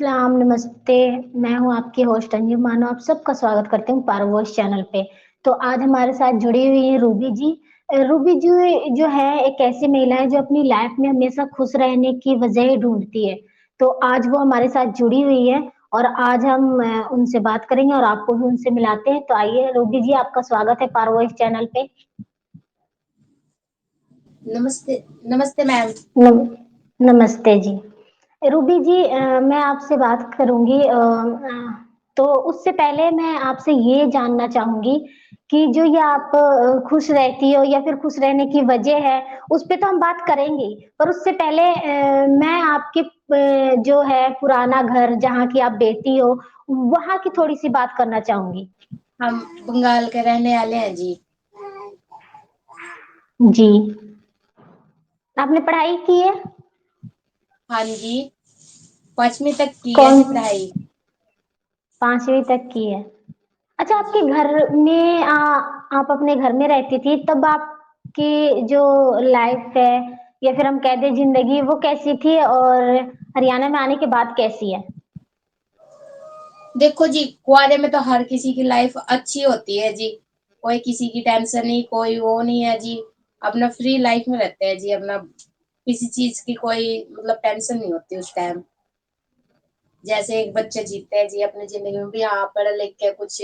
सलाम, नमस्ते। मैं हूँ आपकी होस्ट अंजुम मानो। आप सबका स्वागत करती हूँ पारवॉइस चैनल पे। तो आज हमारे साथ जुड़ी हुई है रूबी जी। रूबी जी जो है एक ऐसी महिला है जो अपनी लाइफ में हमेशा खुश रहने की वजह ढूंढती है। तो आज वो हमारे साथ जुड़ी हुई है और आज हम उनसे बात करेंगे और आपको भी उनसे मिलाते हैं। तो आइए रूबी जी, आपका स्वागत है पारवॉइस चैनल पे। नमस्ते। नमस्ते मैम। नम, नमस्ते जी। रूबी जी, मैं आपसे बात करूंगी। तो उससे पहले मैं आपसे ये जानना चाहूंगी कि जो ये आप खुश रहती हो या फिर खुश रहने की वजह है, उस पे तो हम बात करेंगे ही। पर उससे पहले मैं आपके जो है पुराना घर जहाँ की आप बेटी हो, वहाँ की थोड़ी सी बात करना चाहूंगी। हम बंगाल के रहने वाले हैं जी। जी। आपने पढ़ाई की है? हाँ जी, 5वीं तक की है कौन? जी पढ़ाई। 5वीं तक की है। अच्छा, हाँ आपके जी। घर में आप अपने घर में रहती थी तब आपकी जो लाइफ है या फिर हम कह दें जिंदगी, वो कैसी थी और हरियाणा में आने के बाद कैसी है? देखो जी, कुआरे में तो हर किसी की लाइफ अच्छी होती है जी। कोई किसी की टेंशन नहीं, कोई वो नहीं है जी। अपना फ्री लाइफ में रहते हैं जी। अपना किसी चीज की कोई मतलब टेंशन नहीं होती उस टाइम। जैसे एक बच्चे जीते हैं जी अपनी जिंदगी में भी, हाँ पढ़ लिख के कुछ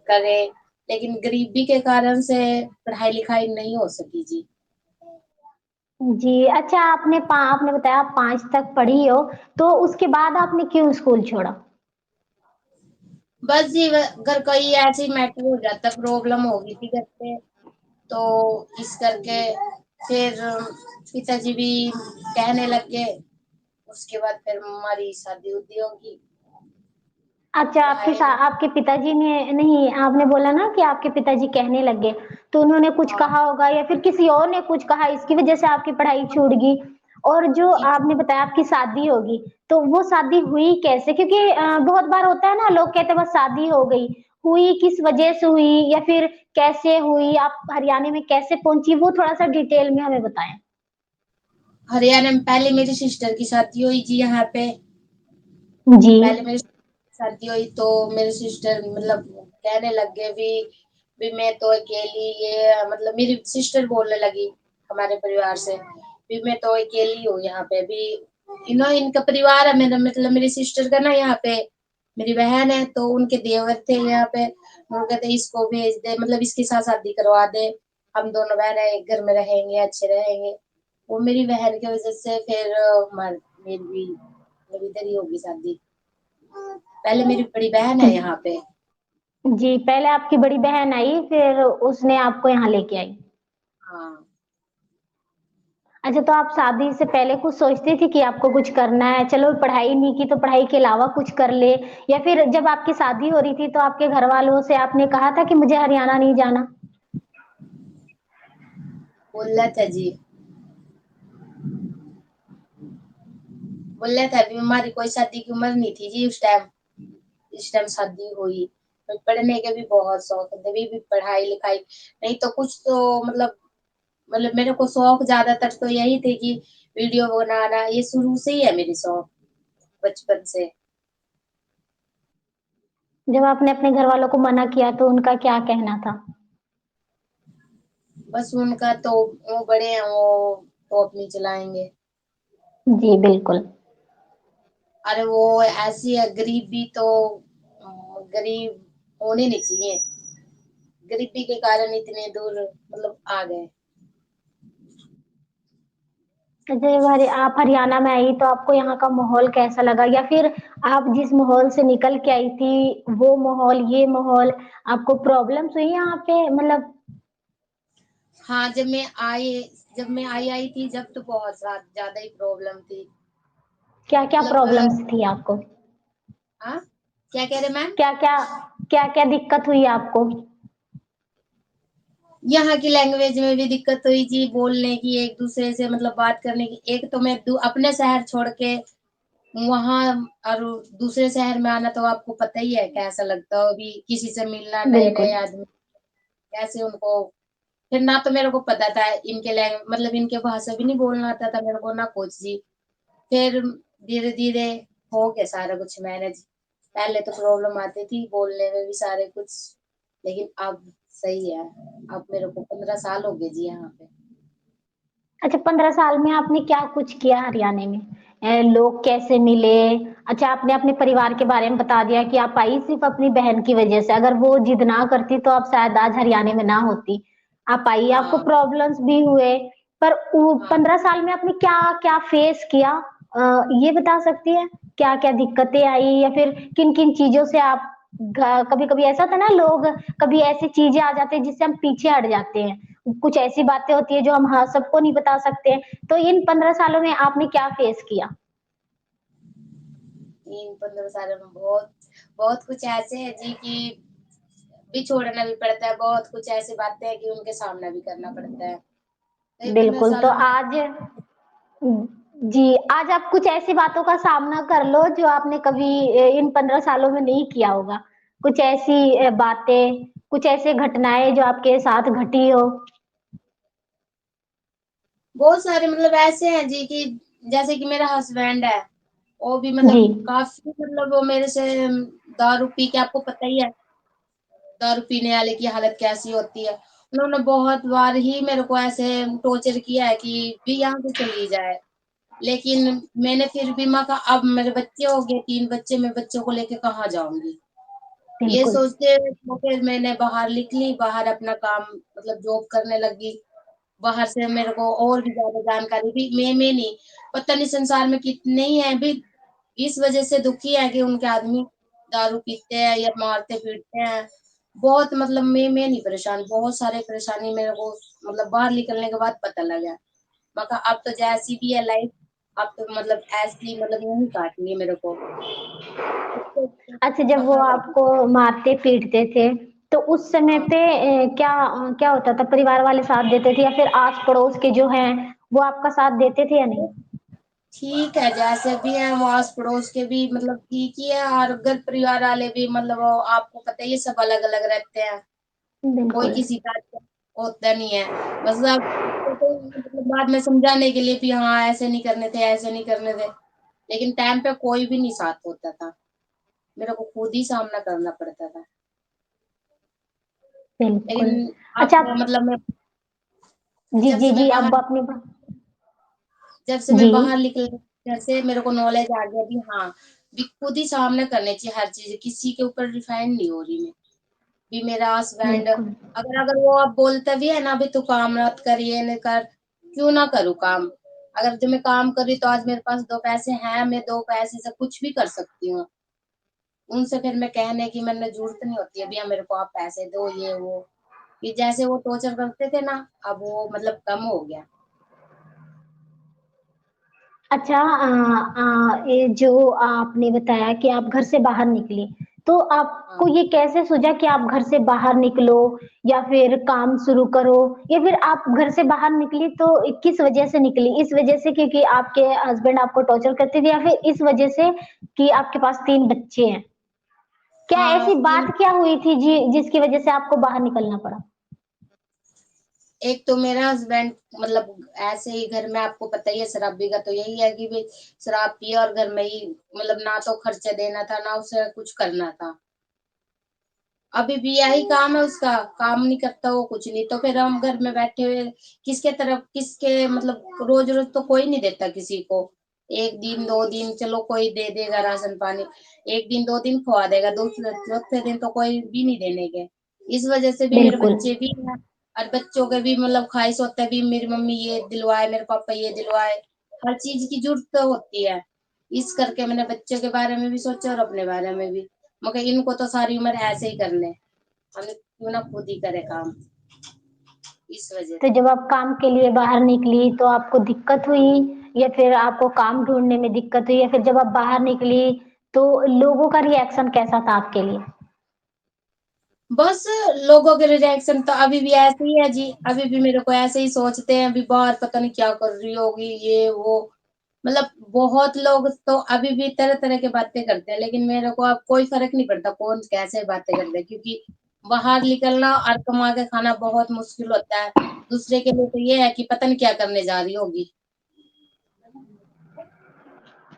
करे, लेकिन गरीबी के कारण से पढ़ाई लिखाई नहीं हो सकी जी। जी। अच्छा, आपने बताया आप 5 तक पढ़ी हो, तो उसके बाद आपने क्यों स्कूल छोड़ा? बस जी घर कोई ऐसे ही मैटर हो जाता, प्रॉब्लम हो गई थी घर पे, तो इस करके फिर पिताजी भी कहने लग गए। उसके बाद फिर हमारी शादी उदी होगी। अच्छा, पढ़ाई में। आपके पिताजी ने नहीं, आपने बोला ना कि आपके पिताजी कहने लगे, तो उन्होंने कुछ हाँ कहा होगा या फिर किसी और ने कुछ कहा, इसकी वजह से आपकी पढ़ाई छूट गई। और जो जी। आपने बताया आपकी शादी होगी, तो वो शादी हुई कैसे? क्योंकि बहुत बार होता है ना, लोग कहते हैं बस शादी हो गई। हुई किस वजह से हुई या फिर कैसे हुई? आप हरियाणा में कैसे पहुंची, वो थोड़ा सा डिटेल में हमें बताएं। हरियाणा में पहले मेरी सिस्टर की शादी हुई जी यहाँ पे। जी। पहले मेरी शादी हुई तो मेरे सिस्टर मतलब कहने लग गए भी मैं तो अकेली, ये मतलब मेरी सिस्टर बोलने लगी हमारे परिवार से भी मैं तो अकेली हूँ यहाँ पे भी। इनका परिवार है मेरा, मतलब मेरी सिस्टर का ना यहाँ पे मेरी बहन है, तो उनके देवर थे यहाँ पे। वो कहते इसको भेज दे, मतलब इसके साथ शादी करवा दे, हम दोनों बहन एक घर में रहेंगे, अच्छे रहेंगे। वो मेरी बहन की वजह से फिर मेरी इधर ही होगी शादी। पहले मेरी बड़ी बहन है यहाँ पे। जी, पहले आपकी बड़ी बहन आई, फिर उसने आपको यहाँ लेके आई। हाँ। अच्छा, तो आप शादी से पहले कुछ सोचती थी कि आपको कुछ करना है? चलो पढ़ाई नहीं की तो पढ़ाई के अलावा कुछ कर ले, या फिर जब आपकी शादी हो रही थी तो आपके घर वालों से आपने कहा था कि मुझे हरियाणा नहीं जाना? बोला था जी। बोला था अभी हमारी कोई शादी की उम्र नहीं थी जी उस टाइम। इस टाइम शादी हुई। पर पढ़ने के भी बहुत शौक है, तभी भी पढ़ाई लिखाई नहीं तो कुछ तो मतलब मेरे को शौक ज्यादातर तो यही थे कि वीडियो बनाना, ये शुरू से ही है मेरी शौक, बचपन से। जब आपने अपने घर वालों को मना किया तो उनका क्या कहना था? बस उनका तो वो बड़े हैं, वो तो अपनी चलाएंगे। जी बिल्कुल। अरे वो ऐसी है, गरीबी तो गरीब होने नहीं चाहिए। गरीबी के कारण इतने दूर मतलब आ गए। जब आप हरियाणा में आई तो आपको यहाँ का माहौल कैसा लगा, या फिर आप जिस माहौल से निकल के आई थी, वो माहौल ये माहौल, आपको प्रॉब्लम्स हुई यहाँ पे मतलब? हाँ, जब मैं आई थी जब तो बहुत ज्यादा ही प्रॉब्लम थी। क्या क्या मतलब प्रॉब्लम्स थी आपको? हाँ, क्या कह रहे मैम? क्या क्या क्या क्या दिक्कत हुई आपको? यहाँ की लैंग्वेज में भी दिक्कत हुई जी, बोलने की, एक दूसरे से मतलब बात करने की। एक तो मैं अपने शहर छोड़ के वहां और दूसरे शहर में आना, तो आपको पता ही है कैसा लगता हो, अभी किसी से मिलना, नए बिल्कुल। नए आदमी कैसे उनको। फिर ना तो मेरे को पता था इनके लैंग्वेज मतलब इनके भाषा भी नहीं बोलना आता था मेरे को ना कुछ जी। फिर धीरे धीरे हो गया सारा कुछ मैनेज। पहले तो प्रॉब्लम आती थी बोलने में भी सारे कुछ, लेकिन अब सही है। अब मेरे को 15 साल हो गए जी यहाँ पे। अच्छा, 15 साल में आपने क्या कुछ किया हरियाणा में? लोग कैसे मिले? अच्छा, आपने अपने परिवार के बारे में बता दिया कि आप आई सिर्फ अपनी बहन की वजह से, अगर वो जिद ना करती तो आप शायद आज हरियाणा में ना होती। आप आई, आपको हाँ प्रॉब्लम्स भी हुए, पर हाँ। 15 साल में आपने क्या क्या फेस किया? ये बता सकती है? क्या क्या दिक्कतें आई, या फिर किन किन चीजों से आप, कभी कभी ऐसा होता है ना, लोग कभी ऐसी चीजें आ जाती है जिससे हम पीछे हट जाते हैं, कुछ ऐसी बातें होती है जो हम हाँ सबको नहीं बता सकते हैं, तो इन 15 सालों में आपने क्या फेस किया? इन 15 सालों में बहुत बहुत कुछ ऐसे है जी कि भी छोड़ना भी पड़ता है, बहुत कुछ ऐसी बातें हैं कि उनके सामना भी करना पड़ता है। तो ये पंद्रह बिल्कुल, तो सालों में आज जी, आज आप कुछ ऐसी बातों का सामना कर लो जो आपने कभी इन 15 सालों में नहीं किया होगा। कुछ ऐसी बातें, कुछ ऐसे घटनाएं जो आपके साथ घटी हो। बहुत सारे मतलब ऐसे हैं जी कि जैसे कि मेरा हस्बैंड है, वो भी जी, मतलब काफी मतलब वो मेरे से दारू पी के, आपको पता ही है दारू पीने वाले की हालत कैसी होती है। उन्होंने बहुत बार ही मेरे को ऐसे टॉर्चर किया है कि भी यहाँ से चली जाए, लेकिन मैंने फिर भी मैं कहा अब मेरे बच्चे हो गए, 3 बच्चे, मैं बच्चों को लेके कहाँ जाऊंगी। ये बिल्कुल, सोचते तो फिर मैंने बाहर निकली, बाहर अपना काम मतलब जॉब करने लगी। बाहर से मेरे को और भी ज्यादा जानकारी भी मैं नहीं, पता नहीं संसार में कितने ही हैं भी इस वजह से दुखी है कि उनके आदमी दारू पीते हैं या मारते पीटते हैं। बहुत मतलब मैं नहीं परेशान, बहुत सारे परेशानी मेरे को मतलब बाहर निकलने के बाद पता लगा। मैं कहा अब तो जैसी भी है लाइफ, अब तो मतलब ऐसी मतलब यूं ही काटनी है मेरे को। इससे अच्छा अच्छा, तो जब वो कहाँ रही। आपको मारते पीटते थे तो उस समय हाँ पे क्या क्या होता था? परिवार वाले साथ देते थे या फिर आस पड़ोस के जो हैं वो आपका साथ देते थे या नहीं? ठीक है, जैसे भी है वो आस पड़ोस के भी मतलब ठीक ही है, और घर परिवार वाले भी मतलब वो आपको पता ही है सब अलग अलग रहते हैं। कोई बिल्कुल, किसी का होता नहीं है। बस अब तो मतलब बाद में समझाने के लिए भी हाँ ऐसे नहीं करने थे, ऐसे नहीं करने थे, लेकिन टाइम पे कोई भी नहीं साथ होता था। मेरे को खुद ही सामना करना पड़ता था। बिल्कुल। लेकिन अब अच्छा, मतलब मैं जी, जब जी, से मैं जी, बाहर अब अपनी जब से मैं जी, बाहर निकली घर से मेरे को नॉलेज आ गया भी हाँ भी खुद ही सामना करने चाहिए हर चीज, किसी के ऊपर डिपेंड नहीं हो रही मैं। भी मेरा हस्बैंड बिल्कुल, अगर अगर वो अब बोलता भी है ना भी तू काम मत कर, ये नहीं कर, क्यों ना करूँ काम। अगर जो मैं काम कर रही तो आज मेरे पास 2 पैसे हैं, मैं 2 पैसे से कुछ भी कर सकती हूँ। उनसे फिर मैं कहने की मैंने जरूरत नहीं होती है भैया मेरे को आप पैसे दो ये वो। ये जैसे वो टॉर्चर करते थे ना, अब वो मतलब कम हो गया। अच्छा, ये जो आपने बताया कि आप घर से बाहर निकली, तो आपको हाँ ये कैसे सूझा कि आप घर से बाहर निकलो या फिर काम शुरू करो, या फिर आप घर से बाहर निकली तो किस वजह से निकली? इस वजह से क्योंकि आपके हस्बैंड आपको टॉर्चर करते थे, या फिर इस वजह से कि आपके पास 3 बच्चे हैं? क्या हाँ ऐसी तीन। बात क्या हुई थी जी जिसकी वजह से आपको बाहर निकलना पड़ा? एक तो मेरा हस्बैंड मतलब ऐसे ही घर में आपको पता ही है शराबी का तो यही है कि भाई शराब पिए और घर में ही मतलब ना तो खर्चा देना था ना उसे कुछ करना था। अभी भी यही काम है उसका, काम नहीं करता वो कुछ नहीं, तो फिर हम घर में बैठे हुए किसके तरफ किसके मतलब रोज रोज तो कोई नहीं देता किसी को। 1 दिन 2 दिन चलो कोई दे देगा राशन पानी, 1 दिन 2 दिन खवा देगा, दूसरे चौथे दिन तो कोई भी नहीं देने के। इस वजह से भी मेरे बिल्कुल, बच्चे भी हैं और बच्चों के भी मतलब ख्वाहिश होता है भी मेरी मम्मी ये दिलवाए, मेरे पापा ये दिलवाए, हर चीज की जरूरत तो होती है। इस करके मैंने बच्चों के बारे में भी सोचा और अपने बारे में भी, मगर इनको तो सारी उम्र ऐसे ही करने, हमने क्यों ना खुद ही करे काम, इस वजह तो से। जब आप काम के लिए बाहर निकली तो आपको दिक्कत हुई, या फिर आपको काम ढूंढने में दिक्कत हुई, या फिर जब आप बाहर निकली तो लोगों का रिएक्शन कैसा था आपके लिए? बस लोगों के रिएक्शन तो अभी भी ऐसे ही है जी, अभी भी मेरे को ऐसे ही सोचते हैं अभी बाहर पता नहीं क्या कर रही होगी ये वो। मतलब बहुत लोग तो अभी भी तरह तरह की बातें करते हैं, लेकिन मेरे को अब कोई फर्क नहीं पड़ता कौन कैसे बातें करते हैं, क्योंकि बाहर निकलना और कमा के खाना बहुत मुश्किल होता है। दूसरे के लिए तो ये है कि पता नहीं क्या करने जा रही होगी।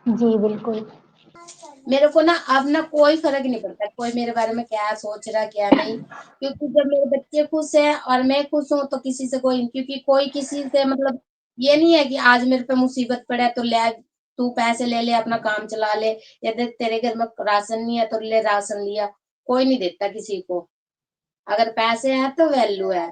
जी, बिल्कुल। मेरे को ना अब ना कोई फर्क नहीं पड़ता कोई मेरे बारे में क्या सोच रहा क्या नहीं, क्योंकि जब मेरे बच्चे खुश हैं और मैं खुश हूँ तो किसी से कोई, क्योंकि कोई किसी से मतलब ये नहीं है कि आज मेरे पे मुसीबत पड़े तो ले तू पैसे ले ले अपना काम चला ले, या देख तेरे घर में राशन नहीं है तो ले राशन लिया, कोई नहीं देता किसी को। अगर पैसे हैं तो वैल्यू है।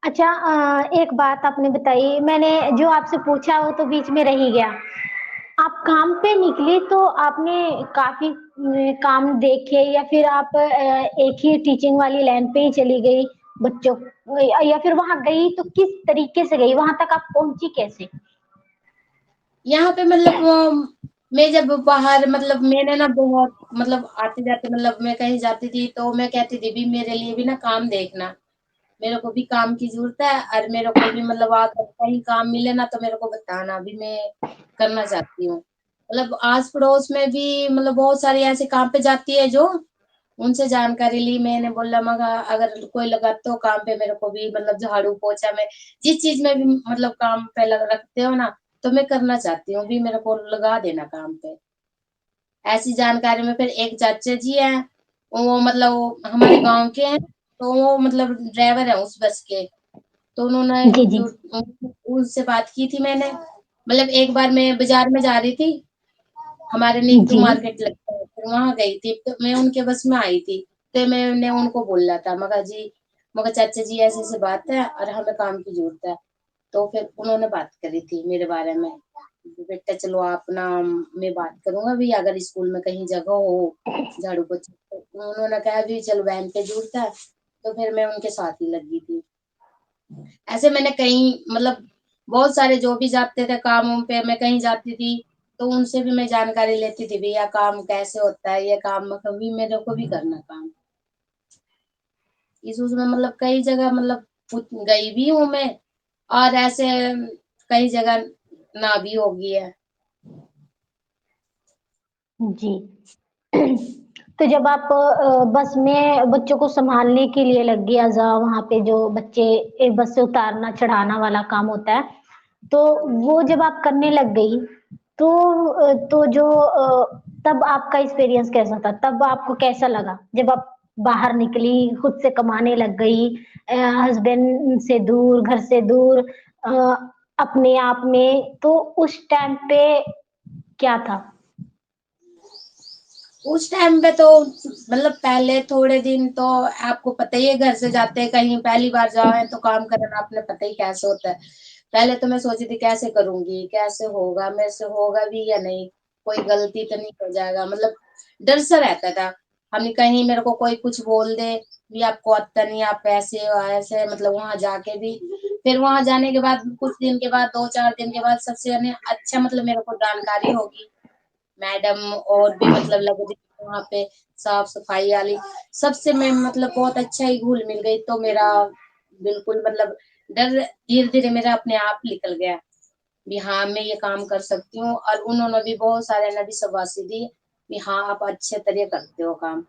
अच्छा, एक बात आपने बताई, मैंने जो आपसे पूछा वो तो बीच में रह ही गया। आप काम पे निकली तो आपने काफी काम देखे, या फिर आप एक ही टीचिंग वाली लाइन पे ही चली गई बच्चों, या फिर वहां गई तो किस तरीके से गई, वहां तक आप पहुंची कैसे? यहाँ पे मतलब मैं जब बाहर मतलब मैंने ना बहुत मतलब आते जाते मतलब मैं कहीं जाती थी तो मैं कहती थी भी मेरे लिए भी ना काम देखना, मेरे को भी काम की जरूरत है और मेरे को भी मतलब अगर कहीं काम मिले ना तो मेरे को बताना भी, मैं करना चाहती हूँ। मतलब आस पड़ोस में भी मतलब बहुत सारे ऐसे काम पे जाती है जो उनसे जानकारी ली, मैंने बोला मगा अगर कोई लगा तो काम पे मेरे को भी मतलब झाड़ू पोछा में जिस चीज में भी मतलब काम पे रखते हो ना तो मैं करना चाहती हूँ भी, मेरे को लगा देना काम पे। ऐसी जानकारी में फिर एक चाचा जी हैं, वो मतलब वो हमारे गांव के हैं, तो वो मतलब ड्राइवर है उस बस के, तो उन्होंने जी जी। जो उनसे बात की थी मैंने, मतलब एक बार मैं बाजार में जा रही थी, हमारे नीतू जी मार्केट लगता है, तो वहां गई थी तो मैं उनके बस में आई थी, तो मैंने उनको बोला था मगर जी मगर चाचा जी ऐसी ऐसी बात है और हमें काम की जरूरत है, तो फिर उन्होंने बात करी थी मेरे बारे में, बेटा चलो आप ना, मैं बात करूंगा भी अगर स्कूल में कहीं जगह हो झाड़ू पोछा, तो उन्होंने कहा भी चलो बहन पे जरूरत है, तो फिर मैं उनके साथ ही लगी थी। ऐसे मैंने कहीं मतलब बहुत सारे जो भी जाते थे कामों पे मैं कहीं जाती थी तो उनसे भी मैं जानकारी लेती थी भैया काम कैसे होता है, ये काम कभी मेरे को भी करना काम इस उसमें मतलब कई जगह मतलब गई भी हूँ मैं, और ऐसे कई जगह ना भी हो गई है। जी। तो जब आप बस में बच्चों को संभालने के लिए लग गया जा, वहां पे जो बच्चे बस से उतारना चढ़ाना वाला काम होता है, तो वो जब आप करने लग गई तो तो जो तब आपका एक्सपीरियंस कैसा था, तब आपको कैसा लगा जब आप बाहर निकली, खुद से कमाने लग गई, हस्बैंड से दूर, घर से दूर, अपने आप में, तो उस टाइम पे क्या था? उस टाइम पे तो मतलब पहले थोड़े दिन तो आपको पता ही है घर से जाते हैं कहीं पहली बार जाए तो काम करना आपने पता ही कैसे होता है। पहले तो मैं सोची थी कैसे करूंगी, कैसे होगा मेरे से, होगा भी या नहीं, कोई गलती तो नहीं हो जाएगा, मतलब डर सा रहता था। हमने कहीं मेरे को कोई कुछ बोल दे भी आपको आता नहीं, आप ऐसे हो ऐसे, मतलब वहां जाके भी फिर वहां जाने के बाद कुछ दिन के बाद 2-4 दिन के बाद सबसे अच्छा मतलब मेरे को जानकारी होगी, मैडम और भी मतलब लग रही थी वहाँ पे साफ सफाई वाली, सबसे मैं मतलब बहुत अच्छा ही घुल मिल गई, तो मेरा बिल्कुल मतलब डर धीरे धीरे मेरा अपने आप निकल गया भी हाँ मैं ये काम कर सकती हूँ, और उन्होंने भी बहुत सारे ने भी शाबाशी दी कि हाँ आप अच्छे तरह करते हो काम।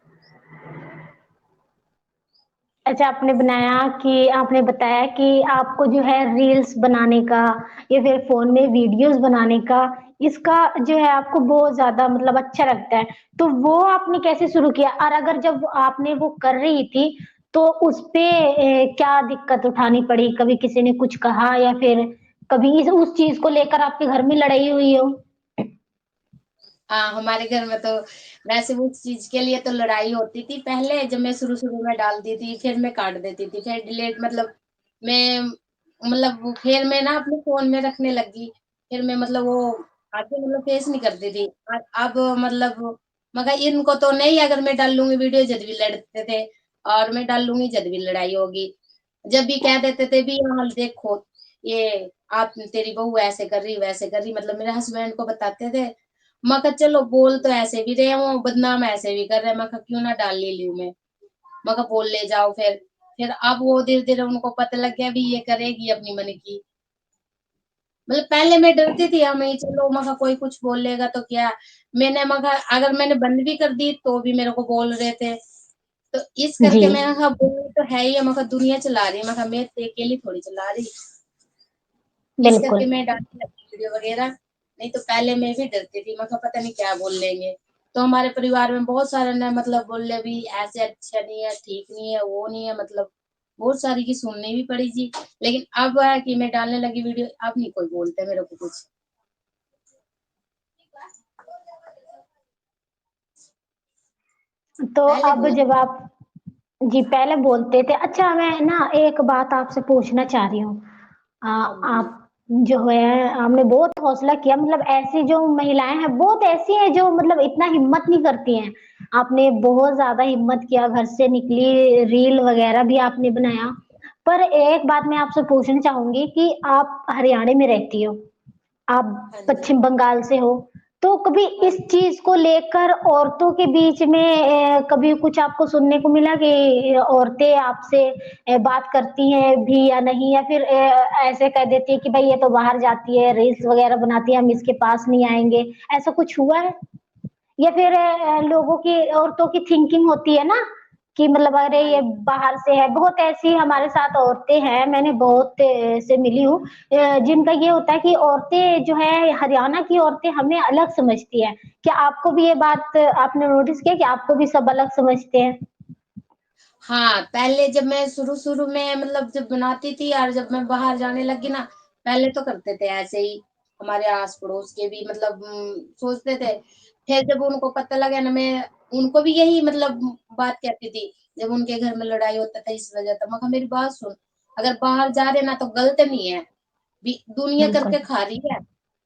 अच्छा, आपने बताया कि आपको जो है रील्स बनाने का या फिर फोन में वीडियोस बनाने का, इसका जो है आपको बहुत ज्यादा मतलब अच्छा लगता है, तो वो आपने कैसे शुरू किया, और अगर जब आपने वो कर रही थी तो उस पे क्या दिक्कत उठानी पड़ी, कभी किसी ने कुछ कहा या फिर कभी उस चीज को लेकर आपके घर में लड़ाई हुई हो? हाँ हमारे घर में तो वैसे उस चीज के लिए तो लड़ाई होती थी पहले, जब मैं शुरू शुरू में डालती थी फिर मैं काट देती थी फिर डिलीट मतलब मैं फिर मैं ना अपने फोन में रखने लगी, फिर मैं मतलब वो आगे मतलब फेस नहीं करती थी। अब मतलब मगर इनको तो नहीं, अगर मैं डाल लूंगी वीडियो जब भी लड़ते थे, और मैं डाल लूंगी जब भी लड़ाई होगी, जब भी कह देते थे भी हाँ देखो ये आप तेरी बहू ऐसे कर रही वैसे कर रही, मतलब मेरे हस्बैंड को बताते थे। मैं कहा चलो बोल तो ऐसे भी रहे हैं वो बदनाम ऐसे भी कर रहे हैं, मैं कहा क्यों ना डाल ले लूं मैं कहा बोल ले जाओ फिर अब वो धीरे धीरे उनको पता लग गया भी ये करेगी अपनी मन की, मतलब पहले मैं डरती थी हमें चलो मगर कोई कुछ बोल लेगा तो क्या, मैंने मगर अगर मैंने बंद भी कर दी तो भी मेरे को बोल रहे थे तो इस जी, करके मैं कहा बोल तो है ही, मैं कहा दुनिया चला रही है, मैं कहा मैं तो अकेली थोड़ी चला रही। इस बिल्कुल। करके मैं डालने लगी वीडियो वगैरह। नहीं तो पहले मैं भी डरती थी, मैं कहा पता नहीं क्या बोल लेंगे। तो हमारे परिवार में बहुत सारे ने मतलब बोले भी ऐसे अच्छा नहीं है, ठीक नहीं है, वो नहीं है, मतलब बहुत सारी की सुननी भी पड़ी जी। लेकिन अब है कि मैं डालने लगी वीडियो, अब नहीं कोई बोलते मेरे को कुछ। तो पहले अब बोलते जब आप जी पहले बोलते थे, अच्छा मैं ना एक बात आपसे पूछना चाह रही हूँ। हाँ जी, आप जो है आपने बहुत हौसला किया, मतलब ऐसी जो महिलाएं हैं बहुत ऐसी हैं जो मतलब इतना हिम्मत नहीं करती हैं। आपने बहुत ज्यादा हिम्मत किया, घर से निकली, रील वगैरह भी आपने बनाया। पर एक बात मैं आपसे पूछना चाहूंगी कि आप हरियाणा में रहती हो, आप हाँ जी, पश्चिम बंगाल से हो, तो कभी हाँ इस चीज को लेकर औरतों के बीच में कभी कुछ आपको सुनने को मिला कि औरतें आपसे बात करती हैं भी या नहीं, या फिर ऐसे कह देती है कि भाई ये तो बाहर जाती है, रील्स वगैरह बनाती है, हम इसके पास नहीं आएंगे, ऐसा कुछ हुआ है? या फिर लोगों की, औरतों की थिंकिंग होती है ना कि मतलब अरे हाँ ये जी, बाहर से है, बहुत ऐसी हमारे साथ औरतें हैं, मैंने बहुत से मिली हूँ, जिनका ये होता है कि औरतें जो है हरियाणा की औरतें हमें अलग समझती है। क्या आपको भी ये बात आपने नोटिस किया कि आपको भी सब अलग समझते हैं? हाँ, पहले जब मैं शुरू-शुरू में मतलब जब बनाती थी और जब मैं बाहर जाने लगी ना, पहले तो करते थे ऐसे ही, हमारे आस-पड़ोस के भी मतलब सोचते थे। फिर जब उनको पता लगा ना, मैं उनको भी यही मतलब बात कहती थी, जब उनके घर में लड़ाई होता था इस वजह तो मैं कहा मेरी बात सुन, अगर बाहर जा रहे ना तो गलत नहीं है, भी दुनिया बिल्कुल, करके खा रही है।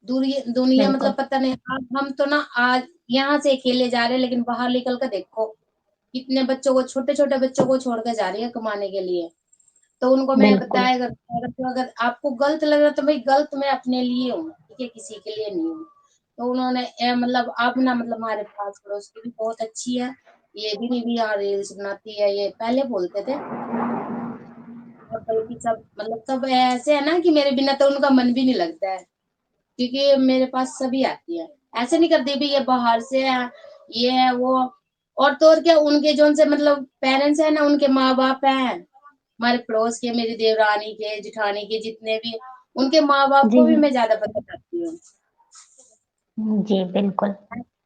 दुनिया बिल्कुल, मतलब पता नहीं, आज हम तो ना आज यहाँ से अकेले जा रहे हैं, लेकिन बाहर निकल कर देखो कितने बच्चों को, छोटे-छोटे बच्चों को छोड़ के जा रही है कमाने के लिए। तो उनको मैं बिल्कुल, बताया करती हूँ, अगर आपको गलत लग रहा है तो भाई गलत मैं अपने लिए हूँ, ठीक है? किसी के लिए नहीं हूँ। तो उन्होंने मतलब अब ना मतलब हमारे पास-पड़ोस की भी बहुत अच्छी है, ये भी नहीं भी यहाँ रील्स बनाती है, ये पहले बोलते थे। और बल्कि सब मतलब सब ऐसे है ना कि मेरे बिना तो उनका मन भी नहीं लगता है, क्योंकि मेरे पास सभी आती है। ऐसे नहीं करती भी ये बाहर से है, ये है, वो। और तो और क्या, उनके जो उनसे मतलब पेरेंट्स है ना, उनके माँ-बाप हैं, हमारे पड़ोस के, मेरी देवरानी के, जेठानी के जितने भी, उनके माँ-बाप जी, को भी मैं ज़्यादा पसंद करती हूँ। जी, बिल्कुल,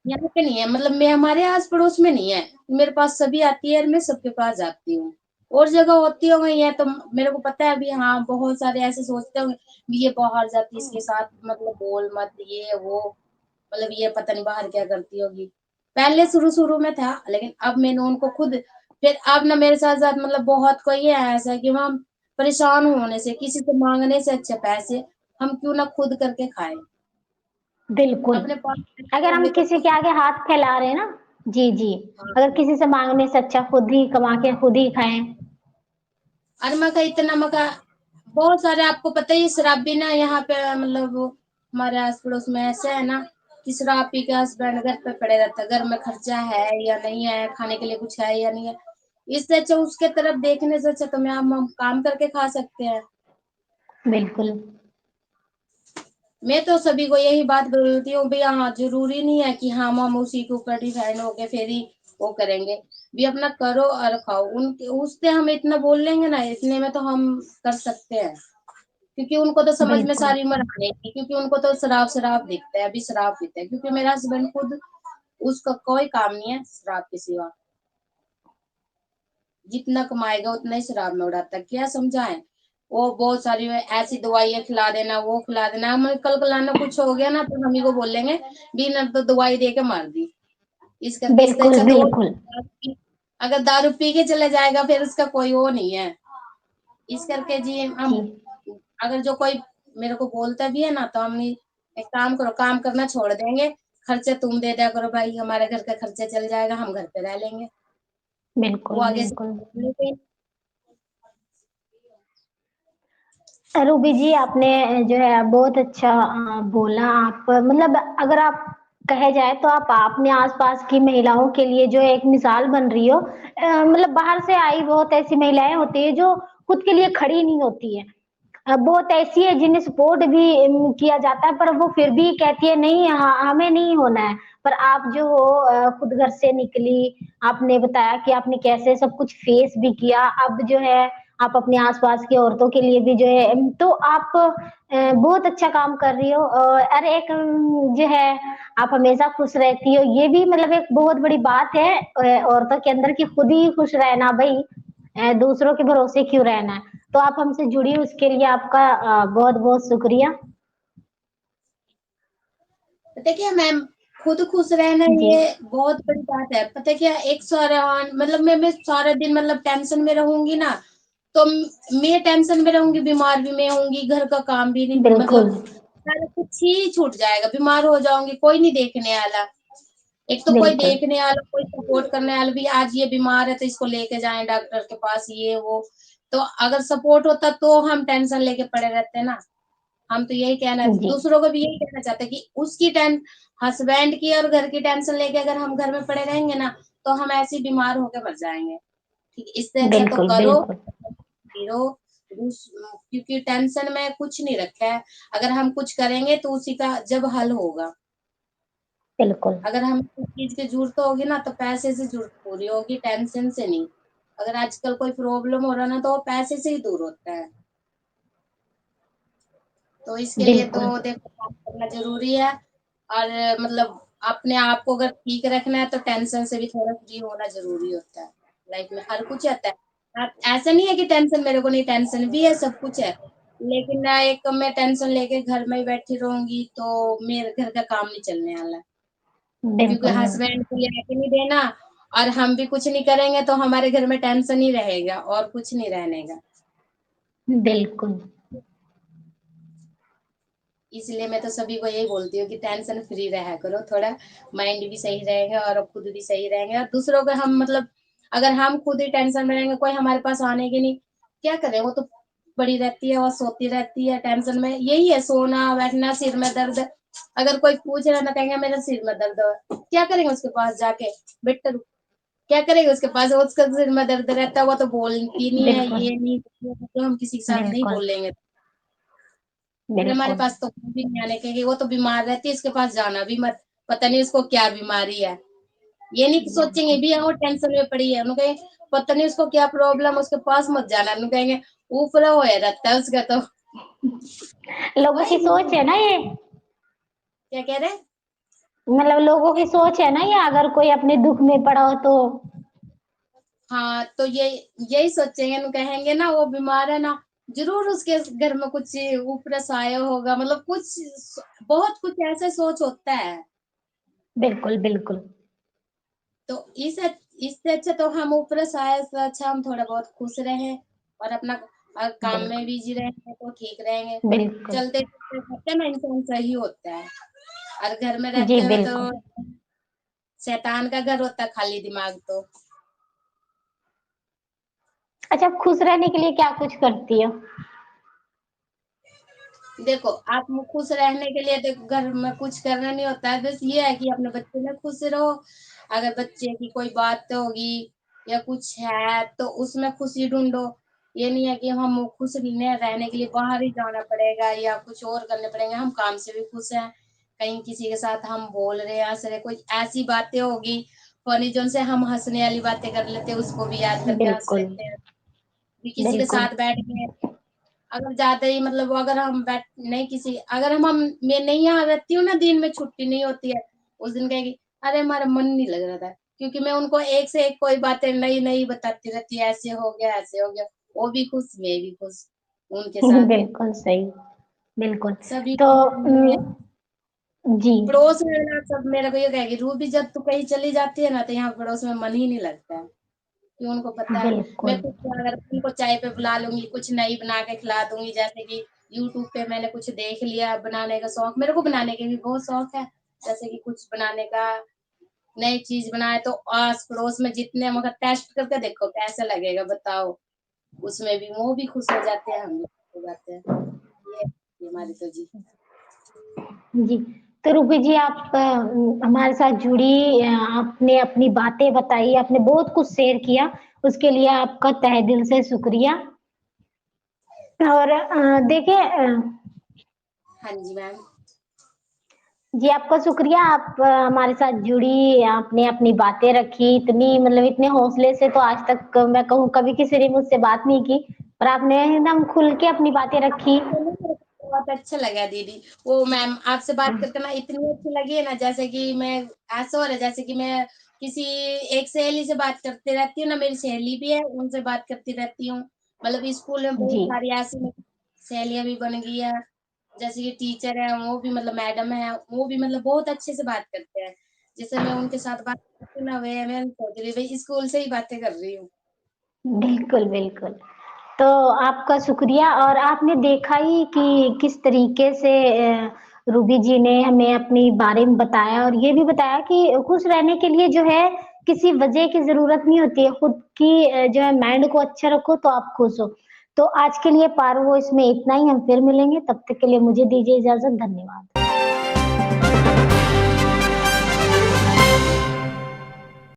यहाँ पे नहीं है, मतलब मैं हमारे आस-पड़ोस में नहीं है। मेरे पास सभी आती है और मैं सबके पास जाती हूँ। और जगह होती होंगी हैं तो मेरे को पता है अभी, हाँ, बहुत सारे ऐसे सोचते होंगे, भी ये बाहर जाती है, इसके साथ मतलब बोल मत, ये वो, मतलब ये पता नहीं बाहर क्या करती होगी। पहले शुरू-शुरू में था, लेकिन अब मैंने उनको खुद, फिर अब ना मेरे साथ-साथ मतलब बहुत कोई है ऐसा कि हम परेशान होने से, किसी से माँगने से अच्छे पैसे हम क्यों ना खुद करके खाएँ। बिल्कुल। अपने पास पैसे अगर हम होंगे तो किसी खुद। के आगे हाथ फैला रहे हैं ना, जी, जी, हाँ, अगर किसी से माँगने से अच्छा खुद ही कमा के खुद ही खाएँ। अरे मका इतना मका, बहुत सारे आपको पता ही है, शराबी ना यहाँ पे मतलब हमारे आस-पड़ोस में ऐसे है ना कि शराब पी के हस्बैंड घर पे पड़े रहता है, घर में खर्चा है या नहीं है, खाने के लिए कुछ है या नहीं है। इससे अच्छा उसके तरफ देखने से अच्छा तो मैं हम काम करके खा सकते हैं। बिल्कुल, मैं तो सभी को यही बात बोलती हूँ, भैया हाँ, ज़रूरी नहीं है कि हाँ, हम उसी के ऊपर डिपेंड होके फिर ही वो करेंगे। भी अपना करो और खाओ। उनके उससे हम इतना बोल लेंगे ना, इतने में तो हम कर सकते हैं। क्योंकि उनको तो समझ में बिल्कुल, सारी उम्र आनेगी, क्योंकि उनको तो शराब-शराब दिखता है, अभी शराब पीते हैं। क्योंकि मेरा हस्बैंड खुद, उसका कोई काम नहीं है शराब के सिवा। जितना कमाएगा उतना ही शराब में उड़ाता है। क्या समझाएँ? वो बहुत सारी ऐसी दवाइयाँ खिला देना, वो खिला देना, हमें कल-कलाना कुछ हो गया ना तो हम ही को बोलेंगे, "दी ने तो दवाई दे के मार दी।" इस करके इससे बिल्कुल, अच्छा तो बिल्कुल, अगर दारू पी के चला जाएगा फिर उसका कोई वो नहीं है। इस करके जी हम, जी, अगर जो कोई मेरे को बोलता भी है ना तो हम नहीं, एक काम करो, काम करना छोड़ देंगे, खर्चे तुम दे दिया करो भाई, हमारे घर का खर्चा चल जाएगा, हम घर पे रह लेंगे। वो बिल्कुल, आगे से बिल्कुल। बोलेंगे ही। रूबी जी आपने जो है बहुत अच्छा बोला। आप मतलब अगर आप कहे जाए तो आप अपने आसपास की महिलाओं के लिए जो एक मिसाल बन रही हो। मतलब बाहर से आई बहुत ऐसी महिलाएं होती है जो खुद के लिए खड़ी नहीं होती है, बहुत ऐसी है जिन्हें सपोर्ट भी किया जाता है, पर वो फिर भी कहती है नहीं, हमें नहीं होना है। पर आप जो हो खुद घर से निकली, आपने बताया कि आपने कैसे सब कुछ फेस भी किया, अब जो है आप अपने आसपास की औरतों के लिए भी जो है, तो आप बहुत अच्छा काम कर रही हो। और एक जो है आप हमेशा खुश रहती हो, ये भी मतलब एक बहुत बड़ी बात है औरतों के अंदर, कि खुद ही खुश रहना भाई, दूसरों के भरोसे क्यों रहना है। तो आप हमसे जुड़ी, उसके लिए आपका बहुत बहुत शुक्रिया। पता क्या मैम, खुद खुश रहना जी ये बहुत बड़ी बात है। पता क्या, एक सारा मतलब मैं सारा दिन मतलब टेंशन में रहूंगी ना, तो मैं टेंशन में रहूंगी, बीमार भी मैं होंगी, घर का काम भी नहीं, बिल्कुल मतलब सारा कुछ ही छूट जाएगा, बीमार हो जाऊंगी, कोई नहीं देखने वाला। एक तो कोई बिल्कुल देखने वाला, कोई सपोर्ट करने वाला भी, आज ये बीमार है तो इसको लेके जाएं डॉक्टर के पास, ये वो। तो अगर सपोर्ट होता तो हम टेंशन लेके पड़े रहते ना। हम तो यही कहना, जी दूसरों को भी यही कहना चाहते कि उसकी हस्बैंड की और घर की टेंशन लेके अगर हम घर में पड़े रहेंगे ना, तो हम ऐसे ही बीमार होकर मर जाएंगे। ठीक है, इससे अच्छा तो बिल्कुल करो, बिल्कुल फिरो। क्योंकि टेंशन में कुछ नहीं रखा है, अगर हम कुछ करेंगे तो उसी का जब हल होगा। बिल्कुल अगर हमें किसी चीज की जरूरत होगी ना, तो पैसे से जरूरत पूरी होगी, टेंशन से नहीं। अगर आजकल कोई प्रॉब्लम हो रहा ना, तो वो पैसे से ही दूर होता है। तो इसके लिए तो बिल्कुल देखो काम करना जरूरी है। और मतलब अपने आप को अगर ठीक रखना है, तो टेंशन से भी थोड़ा फ्री होना जरूरी होता है। लाइफ में हर कुछ आता है। ऐसा नहीं है कि टेंशन मेरे को नहीं, टेंशन भी है, सब कुछ है। लेकिन ना, एक मैं टेंशन लेके घर में ही बैठी रहूंगी तो मेरे घर का काम नहीं चलने वाला। क्योंकि बिल्कुल हस्बैंड को लेके नहीं देना, और हम भी कुछ नहीं करेंगे, तो हमारे घर में टेंशन ही रहेगा और कुछ नहीं रहने का। बिल्कुल इसलिए मैं तो सभी को यही बोलती हूँ कि टेंशन फ्री रहा करो थोड़ा, माइंड भी सही रहेगा और खुद भी सही रहेंगे। और दूसरों को हम मतलब, अगर हम खुद ही टेंशन में रहेंगे, कोई हमारे पास आने की नहीं, क्या करें, वो तो पड़ी रहती है और सोती रहती है टेंशन में। यही है, सोना बैठना, सिर में दर्द। अगर कोई पूछ रहा ना, कहेंगे मेरा सिर में दर्द है, क्या करेंगे उसके पास जाके, बेटर क्या करेंगे उसके पास, उसका सिर में दर्द रहता है, वो तो बोलती नहीं है, बिल्कुल ये नहीं, तो हम किसी के साथ नहीं बिल्कुल बोलेंगे। फिर हमारे बिल्कुल पास तो कोई भी नहीं आने के, वो तो बीमार रहती है, इसके पास जाना भी मत, पता नहीं उसको क्या बीमारी है। ये नहीं कि सोचेंगे बिल्कुल भी हाँ वो टेंशन में पड़ी है, उन्होंने कहे पता नहीं उसको क्या प्रॉब्लम, उसके पास मत जाना, उन्होंने कहेंगे ऊपर हो रहता है उसका तो। लोगों वही की सोच है ना ये, क्या कह रहे हैं। मतलब लोगों की सोच है ना ये, अगर कोई अपने दुख में पड़ा हो तो। हाँ, तो ये यही सोचेंगे, कहेंगे ना वो बीमार है ना, जरूर उसके घर में कुछ ऊपर आया होगा, मतलब कुछ बहुत कुछ ऐसे सोच होता है। बिल्कुल बिल्कुल तो इससे अच्छा तो हम ऊपर से आए, से अच्छा हम थोड़ा बहुत खुश रहें और अपना काम में बिल्कुल बिजी रहेंगे तो ठीक रहेंगे। बिल्कुल चलते फिरते रहते ना इंसान सही होता है। और घर में जी रहते हुए तो बिल्कुल। शैतान का घर होता है, खाली दिमाग तो। अच्छा, आप खुश रहने के लिए क्या कुछ करती हो? देखो, आप खुश रहने के लिए देखो घर में कुछ करना नहीं होता है, बस ये है कि अपने बच्चे में खुश रहो। अगर बच्चे की कोई बात होगी या कुछ है तो उसमें खुशी ढूंढो। ये नहीं है कि हम खुश नहीं रहने के लिए बाहर ही जाना पड़ेगा या कुछ और करने पड़ेंगे। हम काम से भी खुश हैं, कहीं किसी के साथ हम बोल रहे हैं, हंस रहे, कोई ऐसी बातें होगी फनी जोन से हम हंसने वाली बातें कर लेते हैं, उसको भी याद करके हंस बिल्कुल लेते हैं। भी किसी के बिल्कुल साथ बैठ के, अगर ज्यादा ही मतलब वो, अगर हम बैठ नहीं किसी, अगर हम मैं नहीं यहाँ रहती हूँ ना, दिन में छुट्टी नहीं होती है, उस दिन कहेगी अरे हमारा मन नहीं लग रहा था, क्योंकि मैं उनको एक से एक कोई बातें नई नई बताती रहती है, ऐसे हो गया ऐसे हो गया। वो भी खुश, मैं भी खुश उनके साथ। बिल्कुल सही। बिल्कुल। सभी तो को जी पड़ोस में ना, सब मेरे को ये कहेगी रूबी जब तू कहीं चली जाती है ना, तो यहाँ पड़ोस में मन ही नहीं लगता है। कि उनको पता है मैं बिल्कुल कुछ अगर उनको चाय पे बुला लूंगी, कुछ नई बना के खिला दूंगी, जैसे कि यूट्यूब पे मैंने कुछ देख लिया, बनाने का शौक मेरे को, बनाने के भी बहुत शौक है। जैसे कि कुछ बनाने का, नई चीज बनाए तो आस पड़ोस में जितने, मगर टेस्ट करके देखो कैसा लगेगा बताओ, उसमें भी वो भी खुश हो जाते हैं, हम भी खुश हो जाते हैं। ये हमारी तो जी। जी। तो रूबी जी, आप हमारे साथ जुड़ी, आपने अपनी बातें बताई, आपने बहुत कुछ शेयर किया, उसके लिए आपका तहे दिल से शुक्रिया। और देखिए हाँ जी मैम। जी आपका शुक्रिया आप हमारे साथ जुड़ी, आपने अपनी बातें रखी, इतनी मतलब इतने हौसले से तो आज तक मैं कहूँ कभी किसी ने मुझसे बात नहीं की, पर आपने एकदम खुल के अपनी बातें रखी। आपसे ना मेरे को बहुत अच्छा लगा दीदी। वो मैम आपसे बात करके ना इतनी अच्छी लगी है ना, जैसे कि मैं ऐसा हो रहा है जैसे कि मैं किसी एक सहेली से बात करती रहती हूँ ना, मेरी सहेली भी है, उनसे बात करती रहती हूँ। मतलब स्कूल में बहुत जी, सारी ऐसी मेरी सहेलियाँ भी बन गई है। जैसे कि टीचर है, वो भी मतलब मैडम है, वो भी मतलब बहुत अच्छे से बात करते हैं। जैसे मैं उनके साथ बात करती हूँ ना, वे मैं सोच रही भाई स्कूल से ही बातें कर रही हूँ। बिल्कुल, बिल्कुल। तो आपका शुक्रिया और आपने देखा ही कि किस तरीके से रूबी जी ने हमें अपने बारे में बताया और ये भी बताया कि खुश रहने के लिए जो है किसी वजह की ज़रूरत नहीं होती है, खुद की जो है माइंड को अच्छा रखो तो आप खुश हो। तो आज के लिए पारो इसमें इतना ही, हम फिर मिलेंगे, तब तक के लिए मुझे दीजिए इजाज़त, धन्यवाद।